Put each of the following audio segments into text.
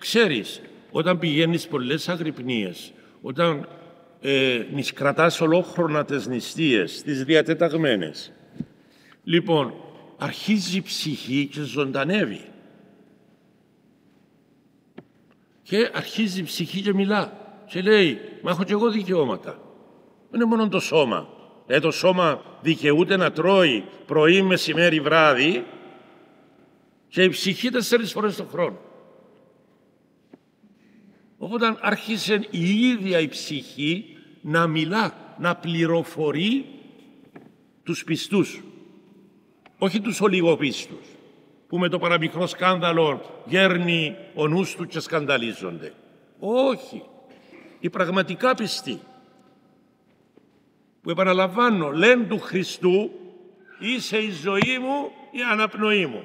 ξέρεις, όταν πηγαίνεις πολλές αγρυπνίες, όταν κρατάς ολόχρονα τις νηστείες, τις διατεταγμένες, λοιπόν, αρχίζει η ψυχή και ζωντανεύει. Και αρχίζει η ψυχή και μιλά. Και λέει, μα έχω και εγώ δικαιώματα. Δεν είναι μόνο το σώμα. Το σώμα δικαιούται να τρώει πρωί, μεσημέρι, βράδυ και η ψυχή 4 φορές το χρόνο. Οπότε άρχισε η ίδια η ψυχή να μιλά, να πληροφορεί τους πιστούς, όχι τους ολιγοπίστους, που με το παραμικρό σκάνδαλο γέρνει ο νους του και σκανδαλίζονται. Όχι, οι πραγματικά πιστοί, που επαναλαμβάνω, λένε του Χριστού, είσαι η ζωή μου, η αναπνοή μου,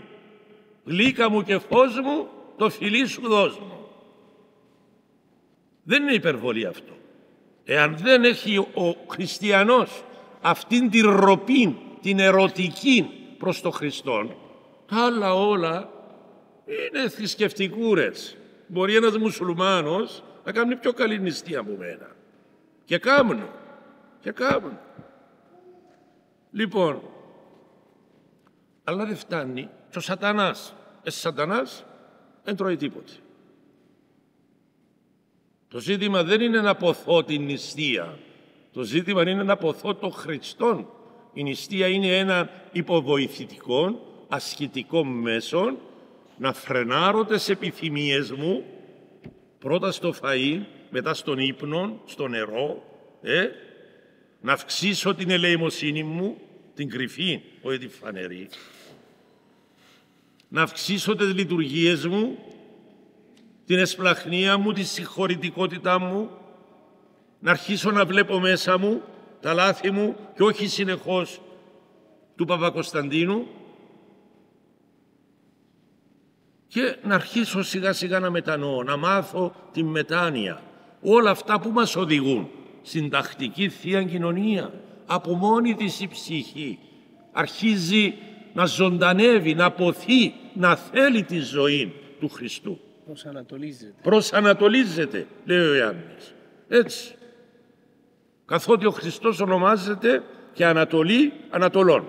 γλύκα μου και φως μου, το φιλί σου δώσ' μου. Δεν είναι υπερβολή αυτό. Εάν δεν έχει ο χριστιανός αυτήν την ροπή, την ερωτική προς τον Χριστόν, τα άλλα όλα είναι θρησκευτικούρες. Μπορεί ένας μουσουλμάνος να κάνει πιο καλή νηστεία από μένα. Και κάνουν. Λοιπόν, αλλά δεν φτάνει. Και ο σατανάς δεν τρώει τίποτε. Το ζήτημα δεν είναι να ποθώ την νηστεία. Το ζήτημα είναι να ποθώ τον Χριστόν. Η νηστεία είναι ένα υποβοηθητικό, ασχητικό μέσο να φρενάρω τις επιθυμίες μου, πρώτα στο φαΐ, μετά στον ύπνο, στο νερό, να αυξήσω την ελεημοσύνη μου, την κρυφή, όχι τη φανερή, να αυξήσω τις λειτουργίες μου, την εσπλαχνία μου, τη συγχωρητικότητά μου, να αρχίσω να βλέπω μέσα μου τα λάθη μου και όχι συνεχώς του Παπακοσταντίνου και να αρχίσω σιγά σιγά να μετανοώ, να μάθω τη μετάνοια. Όλα αυτά που μας οδηγούν στην τακτική Θεία Κοινωνία. Από μόνη της η ψυχή αρχίζει να ζωντανεύει, να ποθεί, να θέλει τη ζωή του Χριστού. Προσανατολίζεται, λέει ο Ιωάννης. Έτσι. Καθότι ο Χριστός ονομάζεται και Ανατολή Ανατολών.